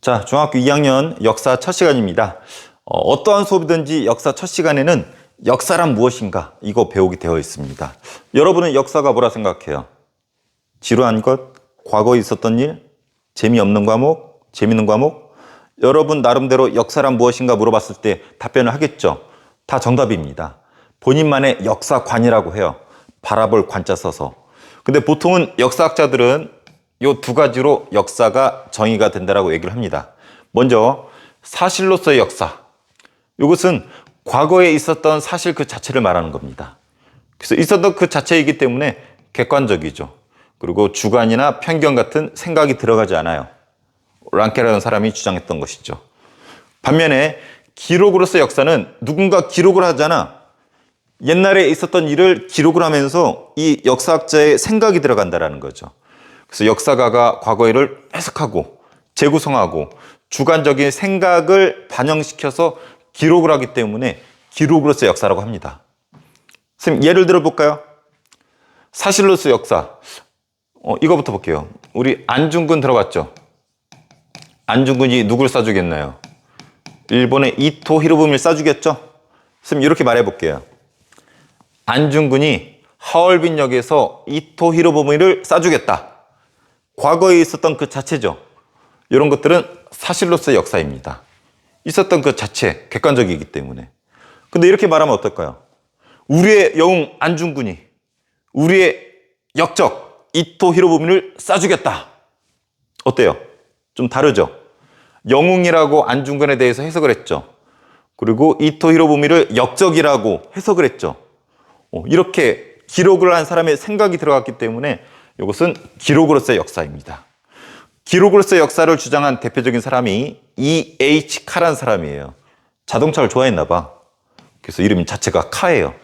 자, 중학교 2학년 역사 첫 시간입니다. 어떠한 수업이든지 역사 첫 시간에는 역사란 무엇인가 이거 배우게 되어 있습니다. 여러분은 역사가 뭐라 생각해요? 지루한 것? 과거에 있었던 일? 재미없는 과목? 재미있는 과목? 여러분 나름대로 역사란 무엇인가 물어봤을 때 답변을 하겠죠. 다 정답입니다. 본인만의 역사관이라고 해요. 바라볼 관자 써서. 근데 보통은 역사학자들은 이 두 가지로 역사가 정의가 된다라고 얘기를 합니다. 먼저 사실로서의 역사. 이것은 과거에 있었던 사실 그 자체를 말하는 겁니다. 그래서 있었던 그 자체이기 때문에 객관적이죠. 그리고 주관이나 편견 같은 생각이 들어가지 않아요. 랑케라는 사람이 주장했던 것이죠. 반면에 기록으로서의 역사는 누군가 기록을 하잖아. 옛날에 있었던 일을 기록을 하면서 이 역사학자의 생각이 들어간다는 거죠. 그래서 역사가가 과거의 일을 해석하고 재구성하고 주관적인 생각을 반영시켜서 기록을 하기 때문에 기록으로서의 역사라고 합니다. 선생님 예를 들어 볼까요? 사실로서의 역사. 이거부터 볼게요. 우리 안중근 들어봤죠? 안중근이 누굴 쏴주겠나요? 일본의 이토 히로부미를 쏴주겠죠? 선생님 이렇게 말해 볼게요. 안중근이 하얼빈역에서 이토 히로부미를 쏴주겠다. 과거에 있었던 그 자체죠. 이런 것들은 사실로서의 역사입니다. 있었던 그 자체, 객관적이기 때문에. 근데 이렇게 말하면 어떨까요? 우리의 영웅 안중근이 우리의 역적 이토 히로부미를 쏴주겠다. 어때요? 좀 다르죠? 영웅이라고 안중근에 대해서 해석을 했죠. 그리고 이토 히로부미를 역적이라고 해석을 했죠. 이렇게 기록을 한 사람의 생각이 들어갔기 때문에 이것은 기록으로서의 역사입니다. 기록으로서의 역사를 주장한 대표적인 사람이 E.H. 카라는 사람이에요. 자동차를 좋아했나 봐. 그래서 이름 자체가 카예요.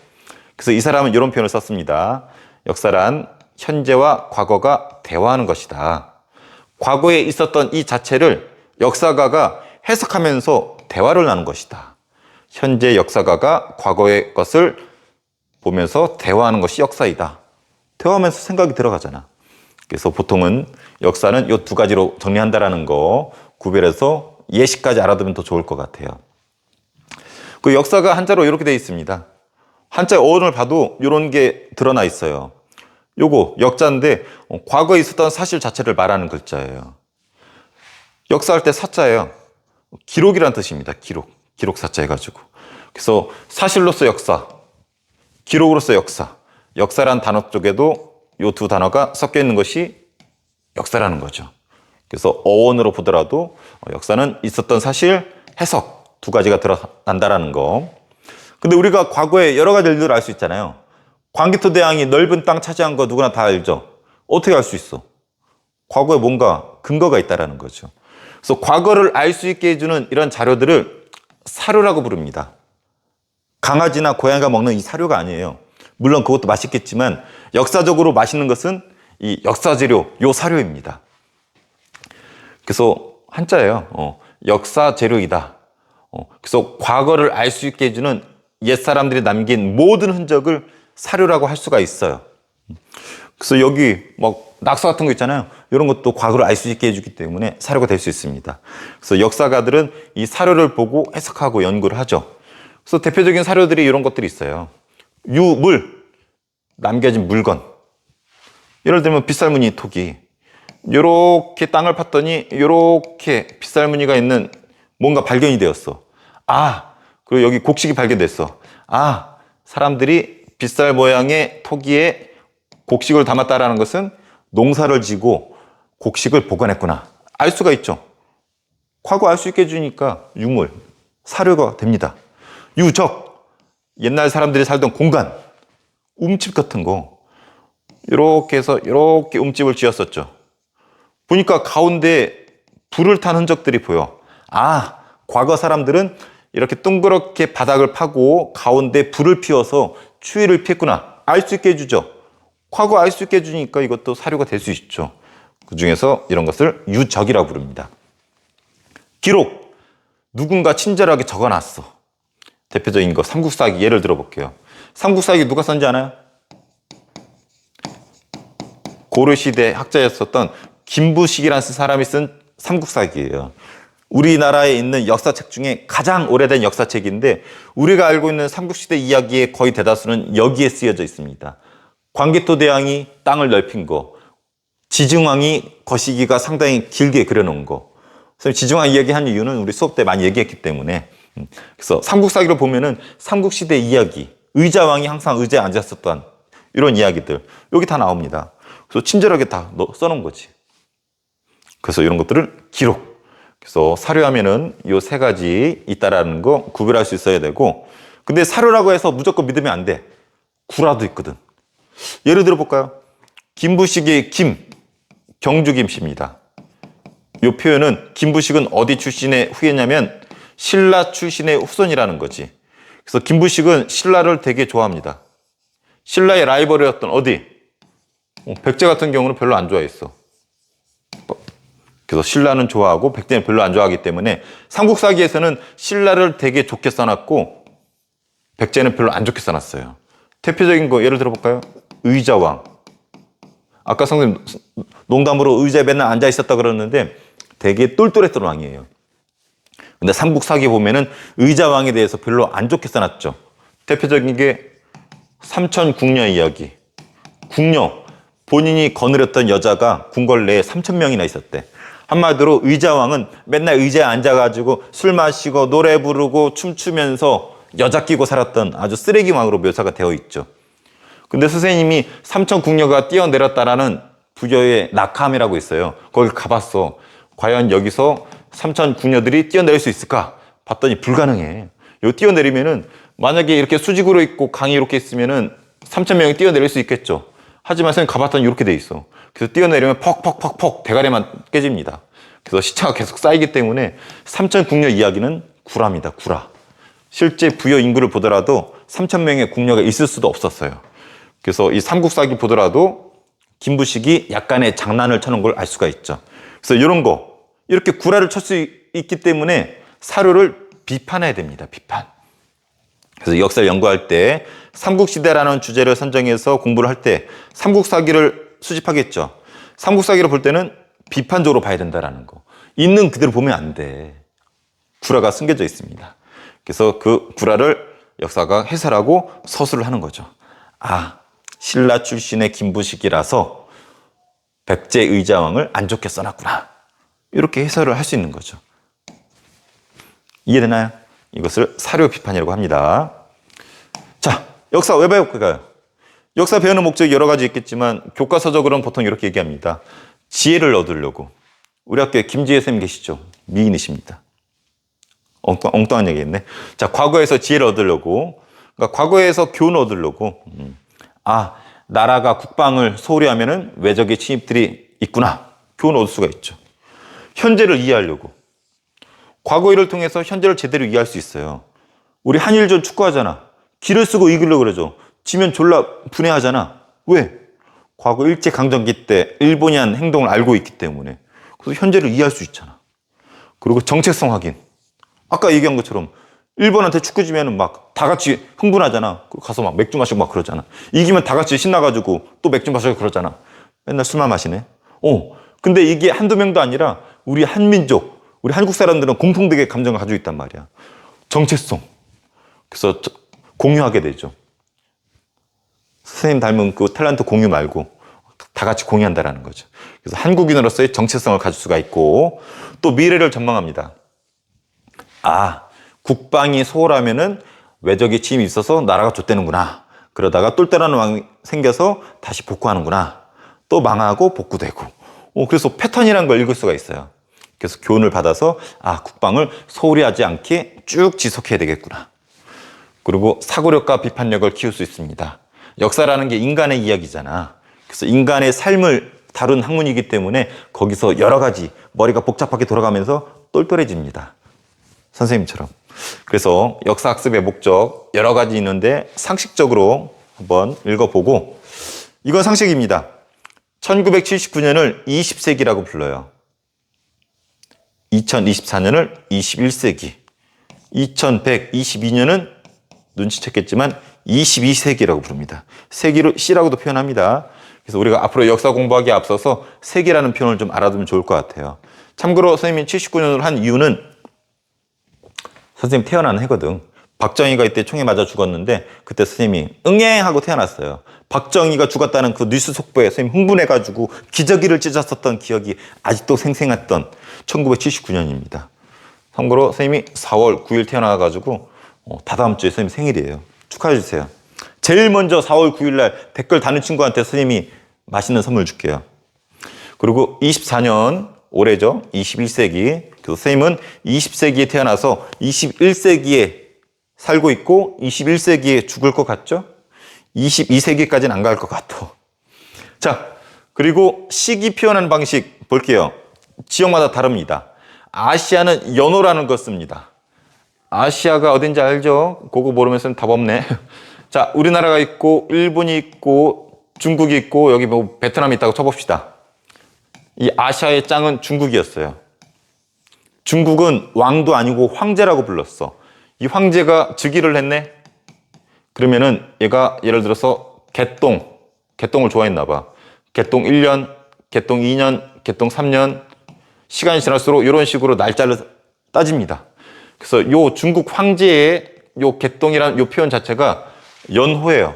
그래서 이 사람은 이런 표현을 썼습니다. 역사란 현재와 과거가 대화하는 것이다. 과거에 있었던 이 자체를 역사가가 해석하면서 대화를 나눈 것이다. 현재 역사가가 과거의 것을 보면서 대화하는 것이 역사이다. 대화하면서 생각이 들어가잖아. 그래서 보통은 역사는 이 두 가지로 정리한다라는 거 구별해서 예시까지 알아두면 더 좋을 것 같아요. 그 역사가 한자로 이렇게 되어 있습니다. 한자 어원을 봐도 이런 게 드러나 있어요. 요거 역자인데 과거에 있었던 사실 자체를 말하는 글자예요. 역사할 때 사자예요. 기록이란 뜻입니다. 기록 사자 해가지고. 그래서 사실로서 역사, 기록으로서 역사. 역사란 단어 쪽에도 이 두 단어가 섞여 있는 것이 역사라는 거죠. 그래서 어원으로 보더라도 역사는 있었던 사실, 해석 두 가지가 들어간다라는 거. 근데 우리가 과거에 여러 가지 일들을 알 수 있잖아요. 광기토 대왕이 넓은 땅 차지한 거 누구나 다 알죠. 어떻게 알 수 있어? 과거에 뭔가 근거가 있다라는 거죠. 그래서 과거를 알 수 있게 해주는 이런 자료들을 사료라고 부릅니다. 강아지나 고양이가 먹는 이 사료가 아니에요. 물론 그것도 맛있겠지만 역사적으로 맛있는 것은 이 역사재료, 요 사료입니다. 그래서 한자예요. 역사재료이다. 그래서 과거를 알 수 있게 해주는 옛사람들이 남긴 모든 흔적을 사료라고 할 수가 있어요. 그래서 여기 막 낙서 같은 거 있잖아요. 이런 것도 과거를 알 수 있게 해주기 때문에 사료가 될 수 있습니다. 그래서 역사가들은 이 사료를 보고 해석하고 연구를 하죠. 그래서 대표적인 사료들이 이런 것들이 있어요. 유물, 남겨진 물건. 예를 들면 빗살무늬 토기. 이렇게 땅을 팠더니 이렇게 빗살무늬가 있는 뭔가 발견이 되었어. 그리고 여기 곡식이 발견됐어. 사람들이 빗살 모양의 토기에 곡식을 담았다라는 것은 농사를 지고 곡식을 보관했구나. 알 수가 있죠. 과거 알 수 있게 해주니까 유물, 사료가 됩니다. 유적, 옛날 사람들이 살던 공간, 움집 같은 거 이렇게 해서 이렇게 움집을 지었었죠. 보니까 가운데 불을 탄 흔적들이 보여. 과거 사람들은 이렇게 동그랗게 바닥을 파고 가운데 불을 피워서 추위를 피했구나. 알 수 있게 해주죠. 과거 알 수 있게 해주니까 이것도 사료가 될 수 있죠. 그 중에서 이런 것을 유적이라고 부릅니다. 기록, 누군가 친절하게 적어놨어. 대표적인 거 삼국사기 예를 들어볼게요. 삼국사기 누가 썼는지 아나요? 고려시대 학자였었던 김부식이라는 사람이 쓴 삼국사기예요. 우리나라에 있는 역사책 중에 가장 오래된 역사책인데 우리가 알고 있는 삼국시대 이야기의 거의 대다수는 여기에 쓰여져 있습니다. 광개토 대왕이 땅을 넓힌 거, 지증왕이 거시기가 상당히 길게 그려놓은 거. 지증왕 이야기한 이유는 우리 수업 때 많이 얘기했기 때문에. 그래서 삼국사기를 보면은 삼국시대 이야기, 의자왕이 항상 의자에 앉았었던 이런 이야기들 여기 다 나옵니다. 그래서 친절하게 다 써놓은 거지. 그래서 이런 것들을 기록. 그래서 사료하면은 이 세 가지 있다라는 거 구별할 수 있어야 되고, 근데 사료라고 해서 무조건 믿으면 안 돼. 구라도 있거든. 예를 들어 볼까요? 김부식의 김, 경주 김씨입니다. 이 표현은 김부식은 어디 출신의 후예냐면 신라 출신의 후손이라는 거지. 그래서 김부식은 신라를 되게 좋아합니다. 신라의 라이벌이었던 어디? 백제 같은 경우는 별로 안 좋아했어. 그래서 신라는 좋아하고 백제는 별로 안 좋아하기 때문에 삼국사기에서는 신라를 되게 좋게 써놨고 백제는 별로 안 좋게 써놨어요. 대표적인 거 예를 들어볼까요? 의자왕. 아까 선생님 농담으로 의자에 맨날 앉아 있었다 그러는데 되게 똘똘했던 왕이에요. 근데 삼국사기 보면은 의자왕에 대해서 별로 안 좋게 써놨죠. 대표적인 게 삼천궁녀 이야기. 궁녀, 본인이 거느렸던 여자가 궁궐 내에 3,000명이나 있었대. 한마디로 의자왕은 맨날 의자에 앉아가지고 술 마시고 노래 부르고 춤추면서 여자 끼고 살았던 아주 쓰레기 왕으로 묘사가 되어 있죠. 근데 선생님이 삼천궁녀가 뛰어내렸다라는 부여의 낙함이라고 있어요. 거기 가봤어. 과연 여기서 삼천궁녀들이 뛰어내릴 수 있을까? 봤더니 불가능해. 여기 뛰어내리면은 만약에 이렇게 수직으로 있고 강이 이렇게 있으면은 3,000명이 뛰어내릴 수 있겠죠. 하지만 선생님 가봤더니 이렇게 돼 있어. 그래서 뛰어내리면 퍽퍽퍽퍽 대가리만 깨집니다. 그래서 시차가 계속 쌓이기 때문에 삼천궁녀 이야기는 구라입니다. 구라. 실제 부여 인구를 보더라도 3,000명의 궁녀가 있을 수도 없었어요. 그래서 이 삼국사기 보더라도 김부식이 약간의 장난을 쳐놓은 걸 알 수가 있죠. 그래서 이런 거 이렇게 구라를 칠 수 있기 때문에 사료를 비판해야 됩니다. 비판. 그래서 역사를 연구할 때 삼국시대라는 주제를 선정해서 공부를 할 때 삼국사기를 수집하겠죠. 삼국사기를 볼 때는 비판적으로 봐야 된다는 거. 있는 그대로 보면 안 돼. 구라가 숨겨져 있습니다. 그래서 그 구라를 역사가 해설하고 서술을 하는 거죠. 아, 신라 출신의 김부식이라서 백제 의자왕을 안 좋게 써놨구나. 이렇게 해설을 할 수 있는 거죠. 이해되나요? 이것을 사료 비판이라고 합니다. 자, 역사 왜 배울까요? 역사 배우는 목적이 여러 가지 있겠지만 교과서적으로는 보통 이렇게 얘기합니다. 지혜를 얻으려고. 우리 학교에 김지혜 선생님 계시죠? 미인이십니다. 엉뚱한 얘기했네. 자, 과거에서 지혜를 얻으려고. 그러니까 과거에서 교훈을 얻으려고. 아, 나라가 국방을 소홀히 하면은 외적의 침입들이 있구나. 교훈을 얻을 수가 있죠. 현재를 이해하려고. 과거 일을 통해서 현재를 제대로 이해할 수 있어요. 우리 한일전 축구하잖아. 기를 쓰고 이기려고 그러죠. 지면 졸라 분해하잖아. 왜? 과거 일제강점기 때 일본이 한 행동을 알고 있기 때문에. 그래서 현재를 이해할 수 있잖아. 그리고 정체성 확인. 아까 얘기한 것처럼 일본한테 축구 지면은 막 다 같이 흥분하잖아. 가서 막 맥주 마시고 막 그러잖아. 이기면 다 같이 신나가지고 또 맥주 마시고 그러잖아. 맨날 술만 마시네. 근데 이게 한두 명도 아니라 우리 한민족, 우리 한국 사람들은 공통되게 감정을 가지고 있단 말이야. 정체성. 그래서 공유하게 되죠. 선생님 닮은 그 탤런트 공유 말고 다 같이 공유한다라는 거죠. 그래서 한국인으로서의 정체성을 가질 수가 있고 또 미래를 전망합니다. 아, 국방이 소홀하면은 외적의 침입이 있어서 나라가 좆되는구나. 그러다가 똘똘한 왕이 생겨서 다시 복구하는구나. 또 망하고 복구되고. 그래서 패턴이라는 걸 읽을 수가 있어요. 그래서 교훈을 받아서 아, 국방을 소홀히 하지 않게 쭉 지속해야 되겠구나. 그리고 사고력과 비판력을 키울 수 있습니다. 역사라는 게 인간의 이야기잖아. 그래서 인간의 삶을 다룬 학문이기 때문에 거기서 여러 가지 머리가 복잡하게 돌아가면서 똘똘해집니다. 선생님처럼. 그래서 역사학습의 목적 여러 가지 있는데 상식적으로 한번 읽어보고 이건 상식입니다. 1979년을 20세기라고 불러요. 2024년을 21세기. 2122년은 눈치챘겠지만 22세기라고 부릅니다. 세기를 C라고도 표현합니다. 그래서 우리가 앞으로 역사 공부하기에 앞서서 세기라는 표현을 좀 알아두면 좋을 것 같아요. 참고로 선생님이 79년으로 한 이유는 선생님 태어난 해거든. 박정희가 이때 총에 맞아 죽었는데 그때 선생님이 응애 하고 태어났어요. 박정희가 죽었다는 그 뉴스 속보에 선생님 흥분해가지고 기저귀를 찢었었던 기억이 아직도 생생했던 1979년입니다. 참고로 선생님이 4월 9일 태어나가지고 다다음 주에 선생님 생일이에요. 축하해주세요. 제일 먼저 4월 9일 날 댓글 다는 친구한테 선생님이 맛있는 선물 줄게요. 그리고 24년 올해죠. 21세기. 그래서 선생님은 20세기에 태어나서 21세기에 살고 있고 21세기에 죽을 것 같죠? 22세기까지는 안 갈 것 같아. 자, 그리고 시기 표현하는 방식 볼게요. 지역마다 다릅니다. 아시아는 연호라는 걸 씁니다. 아시아가 어딘지 알죠? 그거 모르면서는 답 없네. 자, 우리나라가 있고 일본이 있고 중국이 있고 여기 뭐 베트남이 있다고 쳐봅시다. 이 아시아의 짱은 중국이었어요. 중국은 왕도 아니고 황제라고 불렀어. 이 황제가 즉위를 했네? 그러면은 얘가 예를 들어서 개똥을 좋아했나 봐. 개똥 1년, 개똥 2년, 개똥 3년 시간이 지날수록 이런 식으로 날짜를 따집니다. 그래서 요 중국 황제의 요 개똥이라는 요 표현 자체가 연호예요.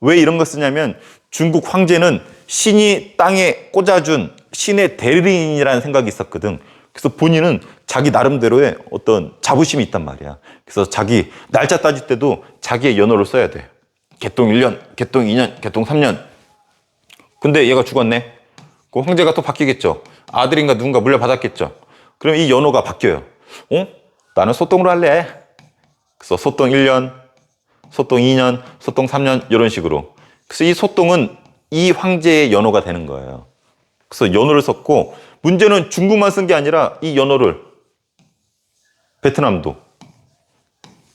왜 이런 거 쓰냐면 중국 황제는 신이 땅에 꽂아준 신의 대리인이라는 생각이 있었거든. 그래서 본인은 자기 나름대로의 어떤 자부심이 있단 말이야. 그래서 자기 날짜 따질 때도 자기의 연호를 써야 돼. 개똥 1년, 개똥 2년, 개똥 3년. 근데 얘가 죽었네. 그 황제가 또 바뀌겠죠. 아들인가 누군가 물려받았겠죠. 그럼 이 연호가 바뀌어요. 나는 소똥으로 할래. 그래서 소똥 1년, 소똥 2년, 소똥 3년 이런 식으로. 그래서 이 소똥은 이 황제의 연호가 되는 거예요. 그래서 연호를 썼고 문제는 중국만 쓴 게 아니라 이 연호를 베트남도,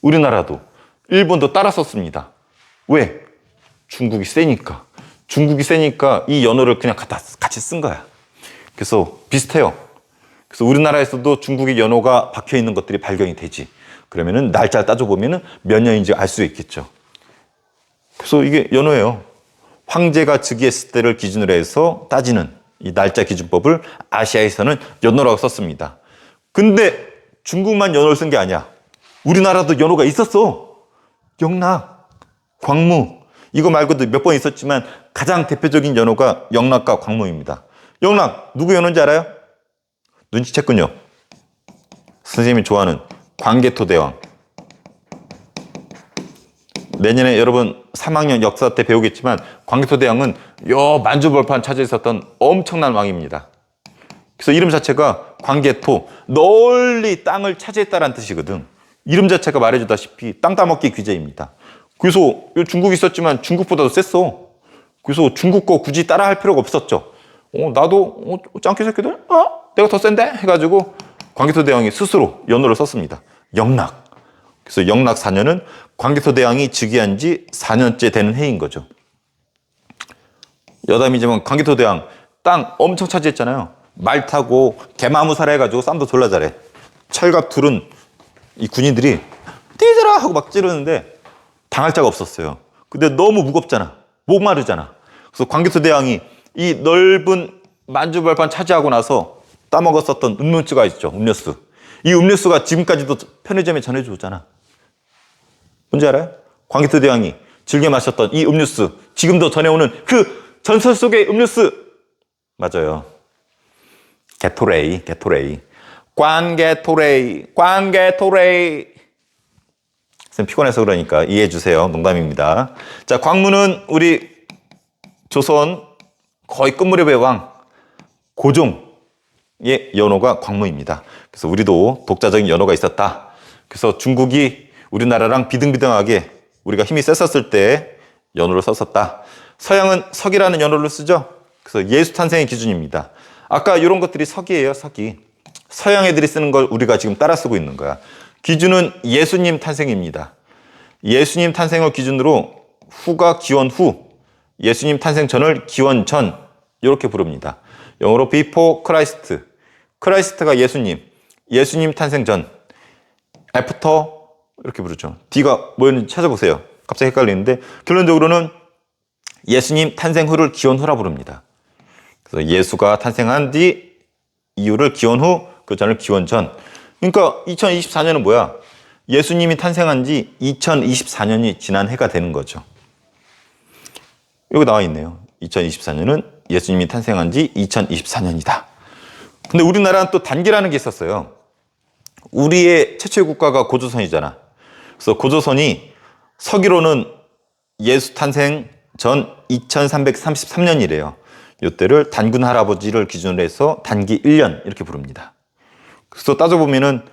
우리나라도, 일본도 따라 썼습니다. 왜? 중국이 세니까. 중국이 세니까 이 연호를 그냥 같이 쓴 거야. 그래서 비슷해요. 그래서 우리나라에서도 중국의 연호가 박혀 있는 것들이 발견이 되지. 그러면은 날짜를 따져보면은 몇 년인지 알 수 있겠죠. 그래서 이게 연호예요. 황제가 즉위했을 때를 기준으로 해서 따지는 이 날짜 기준법을 아시아에서는 연호라고 썼습니다. 근데 중국만 연호를 쓴 게 아니야. 우리나라도 연호가 있었어. 영락, 광무. 이거 말고도 몇 번 있었지만 가장 대표적인 연호가 영락과 광무입니다. 영락, 누구 연호인지 알아요? 눈치챘군요. 선생님이 좋아하는 광개토대왕. 내년에 여러분 3학년 역사 때 배우겠지만 광개토대왕은 요 만주벌판 차지해 있었던 엄청난 왕입니다. 그래서 이름 자체가 광개토, 널리 땅을 차지했다는 뜻이거든. 이름 자체가 말해주다시피 땅 따먹기 귀재입니다. 그래서 중국이 있었지만 중국보다도 셌어. 그래서 중국 거 굳이 따라할 필요가 없었죠. 나도 짱깨 새끼들 내가 더 센데 해가지고 광개토대왕이 스스로 연호를 썼습니다. 영락. 그래서 영락 4년은 광개토대왕이 즉위한 지 4년째 되는 해인 거죠. 여담이지만 광개토대왕 땅 엄청 차지했잖아요. 말 타고 개마무사를 해가지고 싸움도 졸라 잘해. 철갑 둘은 이 군인들이 뛰어라 하고 막 찌르는데 당할 자가 없었어요. 근데 너무 무겁잖아. 목마르잖아. 그래서 광개토대왕이 이 넓은 만주벌판 차지하고 나서 따먹었었던 음료수가 있죠. 음료수. 이 음료수가 지금까지도 편의점에 전해주잖아. 뭔지 알아요? 광개토대왕이 즐겨 마셨던 이 음료수, 지금도 전해오는 그 전설 속의 음료수. 맞아요. 게토레이. 광개토레이. 선생님 피곤해서 그러니까 이해해 주세요. 농담입니다. 자, 광무는 우리 조선 거의 끝무렵의 왕 고종의 연호가 광무입니다. 그래서 우리도 독자적인 연호가 있었다. 그래서 중국이 우리나라랑 비등비등하게 우리가 힘이 셌었을 때 연호를 썼었다. 서양은 석이라는 연호를 쓰죠. 그래서 예수 탄생의 기준입니다. 아까 이런 것들이 석이에요. 석이. 서양 애들이 쓰는 걸 우리가 지금 따라 쓰고 있는 거야. 기준은 예수님 탄생입니다. 예수님 탄생을 기준으로 후가 기원 후, 예수님 탄생 전을 기원 전 이렇게 부릅니다. 영어로 before Christ. 크라이스트가 예수님, 예수님 탄생 전, after 이렇게 부르죠. D가 뭐였는지 찾아보세요. 갑자기 헷갈리는데 결론적으로는 예수님 탄생 후를 기원 후라 부릅니다. 그래서 예수가 탄생한 뒤 이유를 기원 후, 그 전을 기원 전. 그러니까 2024년은 뭐야? 예수님이 탄생한 지 2024년이 지난 해가 되는 거죠. 여기 나와 있네요. 2024년은 예수님이 탄생한 지 2024년이다. 근데 우리나라는 또 단기라는 게 있었어요. 우리의 최초의 국가가 고조선이잖아. 그래서 고조선이 서기로는 예수 탄생 전 2333년이래요. 이때를 단군 할아버지를 기준으로 해서 단기 1년 이렇게 부릅니다. 그래서 따져보면은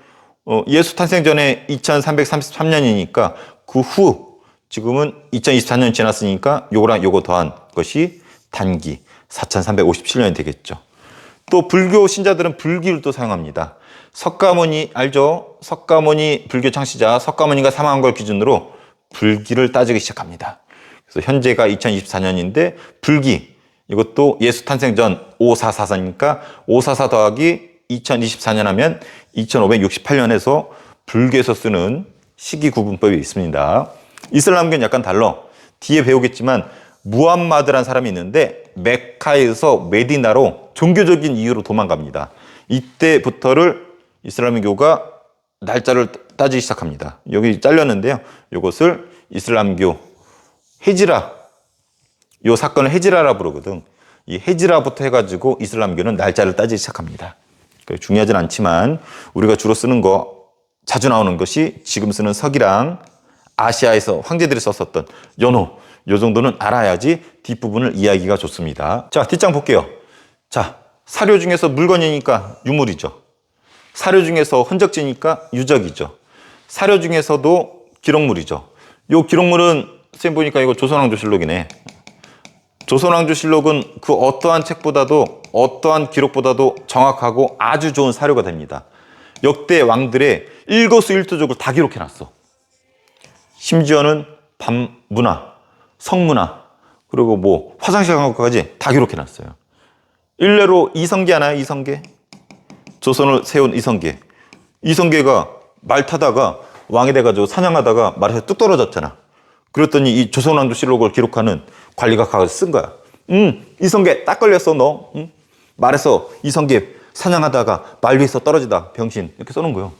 예수 탄생 전에 2333년이니까 그 후 지금은 2024년 지났으니까 요거랑 요거 더한 것이 단기 4357년이 되겠죠. 또 불교 신자들은 불기를 또 사용합니다. 석가모니 알죠? 석가모니 불교 창시자 석가모니가 사망한 걸 기준으로 불기를 따지기 시작합니다. 그래서 현재가 2024년인데 불기 이것도 예수 탄생 전 5444니까 544 더하기 2024년 하면 2568년에서 불교에서 쓰는 시기 구분법이 있습니다. 이슬람교는 약간 달라. 뒤에 배우겠지만 무함마드라는 사람이 있는데 메카에서 메디나로 종교적인 이유로 도망갑니다. 이때부터를 이슬람교가 날짜를 따지기 시작합니다. 여기 잘렸는데요. 이것을 이슬람교 헤지라, 이 사건을 헤지라라 부르거든. 이 헤지라부터 해가지고 이슬람교는 날짜를 따지기 시작합니다. 중요하진 않지만 우리가 주로 쓰는 거 자주 나오는 것이 지금 쓰는 석이랑 아시아에서 황제들이 썼었던 연호, 요 정도는 알아야지 뒷부분을 이해하기가 좋습니다. 자, 뒷장 볼게요. 자, 사료 중에서 물건이니까 유물이죠. 사료 중에서 흔적지니까 유적이죠. 사료 중에서도 기록물이죠. 요 기록물은 선생님 보니까 이거 조선왕조실록이네. 조선왕조실록은 그 어떠한 책보다도 어떠한 기록보다도 정확하고 아주 좋은 사료가 됩니다. 역대 왕들의 일거수일투족을 다 기록해놨어. 심지어는 밤문화, 성문화, 그리고 뭐 화장실 간 것까지 다 기록해놨어요. 일례로 이성계 하나요? 이성계? 조선을 세운 이성계. 이성계가 말 타다가 왕이 돼가지고 사냥하다가 말에서 뚝 떨어졌잖아. 그랬더니 이 조선왕조실록을 기록하는 관리가 가서 쓴 거야. 이성계 딱 걸렸어 너. 말에서 이성계 사냥하다가 말 위에서 떨어지다 병신 이렇게 써놓은 거예요.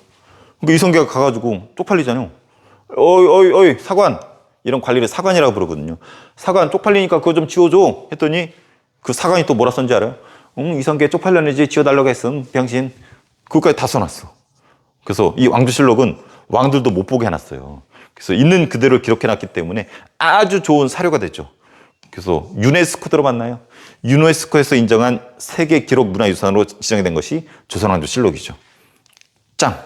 그러니까 이성계가 가가지고 쪽팔리잖아요. 어이 사관, 이런 관리를 사관이라고 부르거든요. 사관 쪽팔리니까 그거 좀 지워줘 했더니 그 사관이 또 뭐라 썼는지 알아요? 이성계 쪽팔렸는지 지워달라고 했음 병신. 그것까지 다 써놨어. 그래서 이 왕조실록은 왕들도 못 보게 해놨어요. 그래서 있는 그대로 기록해놨기 때문에 아주 좋은 사료가 되죠. 그래서 유네스코 들어봤나요? 유네스코에서 인정한 세계 기록 문화유산으로 지정이 된 것이 조선왕조실록이죠. 짱.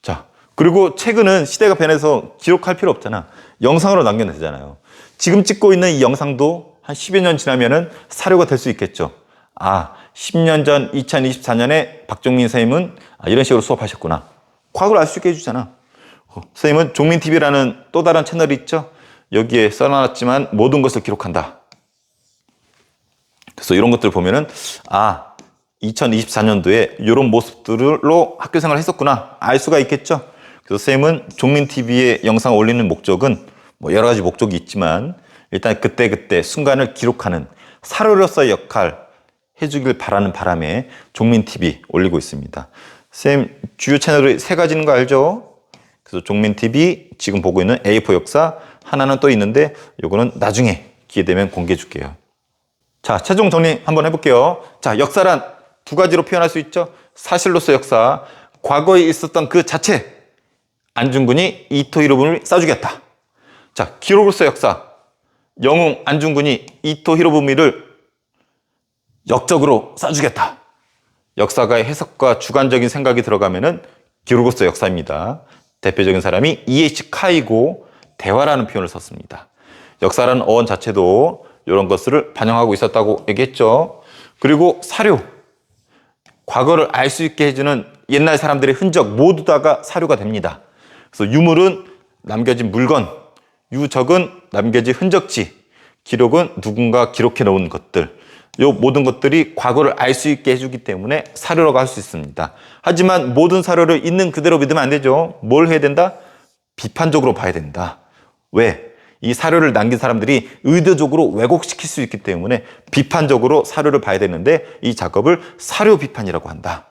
자, 그리고 최근은 시대가 변해서 기록할 필요 없잖아. 영상으로 남겨도 되잖아요. 지금 찍고 있는 이 영상도 한 10여 년 지나면은 사료가 될 수 있겠죠. 아, 10년 전 2024년에 박종민 선생님은 이런 식으로 수업하셨구나. 과거를 알 수 있게 해주잖아. 선생님은 종민TV라는 또 다른 채널이 있죠. 여기에 써놨지만 모든 것을 기록한다. 그래서 이런 것들 보면은 2024년도에 이런 모습들로 학교 생활을 했었구나 알 수가 있겠죠. 그래서 선생님은 종민TV에 영상 올리는 목적은 뭐 여러 가지 목적이 있지만 일단 그때그때 순간을 기록하는 사료로서의 역할 해주길 바라는 바람에 종민TV 올리고 있습니다. 선생님 주요 채널이 3가지인 거 알죠? 그래서 종민TV 지금 보고 있는 A4 역사 하나는 또 있는데 요거는 나중에 기회 되면 공개해 줄게요. 자, 최종 정리 한번 해볼게요. 자, 역사란 2가지로 표현할 수 있죠. 사실로서 역사, 과거에 있었던 그 자체. 안중근이 이토 히로부미를 싸주겠다. 자, 기록으로서 역사, 영웅 안중근이 이토 히로부미를 역적으로 싸주겠다. 역사가의 해석과 주관적인 생각이 들어가면은 기록으로서 역사입니다. 대표적인 사람이 E.H. 카이고 대화라는 표현을 썼습니다. 역사라는 어원 자체도 이런 것들을 반영하고 있었다고 얘기했죠. 그리고 사료, 과거를 알 수 있게 해주는 옛날 사람들의 흔적 모두 다가 사료가 됩니다. 그래서 유물은 남겨진 물건, 유적은 남겨진 흔적지, 기록은 누군가 기록해 놓은 것들, 이 모든 것들이 과거를 알 수 있게 해주기 때문에 사료라고 할 수 있습니다. 하지만 모든 사료를 있는 그대로 믿으면 안 되죠. 뭘 해야 된다? 비판적으로 봐야 된다. 왜? 이 사료를 남긴 사람들이 의도적으로 왜곡시킬 수 있기 때문에 비판적으로 사료를 봐야 되는데 이 작업을 사료 비판이라고 한다.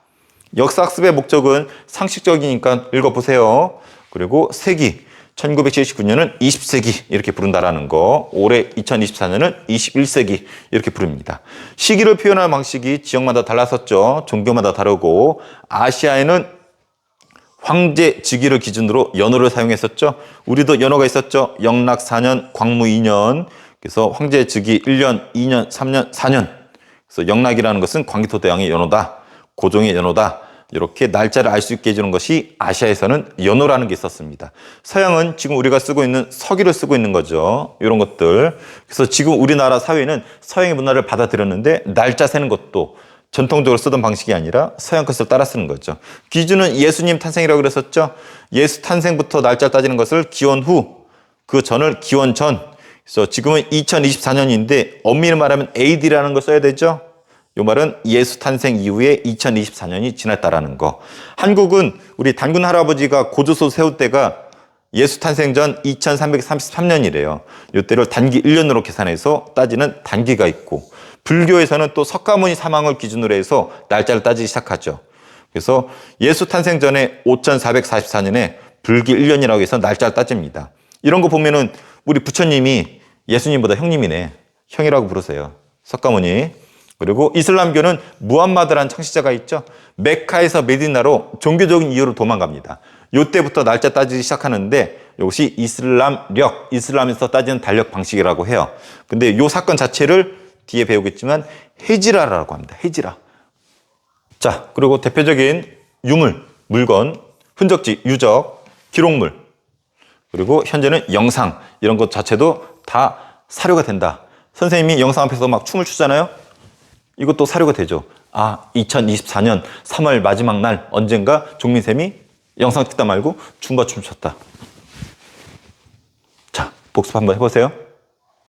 역사학습의 목적은 상식적이니까 읽어보세요. 그리고 세기, 1979년은 20세기 이렇게 부른다라는 거, 올해 2024년은 21세기 이렇게 부릅니다. 시기를 표현하는 방식이 지역마다 달랐었죠. 종교마다 다르고 아시아에는 황제 즉위를 기준으로 연호를 사용했었죠. 우리도 연호가 있었죠. 영락 4년, 광무 2년. 그래서 황제 즉위 1년, 2년, 3년, 4년. 그래서 영락이라는 것은 광기토대왕의 연호다. 고종의 연호다. 이렇게 날짜를 알 수 있게 해주는 것이 아시아에서는 연호라는 게 있었습니다. 서양은 지금 우리가 쓰고 있는 서기를 쓰고 있는 거죠. 이런 것들. 그래서 지금 우리나라 사회는 서양의 문화를 받아들였는데 날짜 세는 것도 전통적으로 쓰던 방식이 아니라 서양 것을 따라 쓰는 거죠. 기준은 예수님 탄생이라고 그랬었죠. 예수 탄생부터 날짜 따지는 것을 기원 후, 그 전을 기원 전. 그래서 지금은 2024년인데 엄밀히 말하면 AD라는 걸 써야 되죠. 이 말은 예수 탄생 이후에 2024년이 지났다라는 거. 한국은 우리 단군 할아버지가 고조소 세울 때가 예수 탄생 전 2333년이래요. 이때를 단기 1년으로 계산해서 따지는 단기가 있고, 불교에서는 또 석가모니 사망을 기준으로 해서 날짜를 따지기 시작하죠. 그래서 예수 탄생 전에 5444년에 불기 1년이라고 해서 날짜를 따집니다. 이런 거 보면은 우리 부처님이 예수님보다 형님이네. 형이라고 부르세요. 석가모니. 그리고 이슬람교는 무함마드라는 창시자가 있죠. 메카에서 메디나로 종교적인 이유로 도망갑니다. 이때부터 날짜 따지기 시작하는데 이것이 이슬람력, 이슬람에서 따지는 달력 방식이라고 해요. 근데 이 사건 자체를 뒤에 배우겠지만 헤지라라고 합니다. 헤지라. 자, 그리고 대표적인 유물, 물건, 흔적지, 유적, 기록물, 그리고 현재는 영상, 이런 것 자체도 다 사료가 된다. 선생님이 영상 앞에서 막 춤을 추잖아요. 이것도 사료가 되죠. 아, 2024년 3월 마지막 날 언젠가 종민쌤이 영상 찍다 말고 춤바 춤췄다. 자, 복습 한번 해보세요.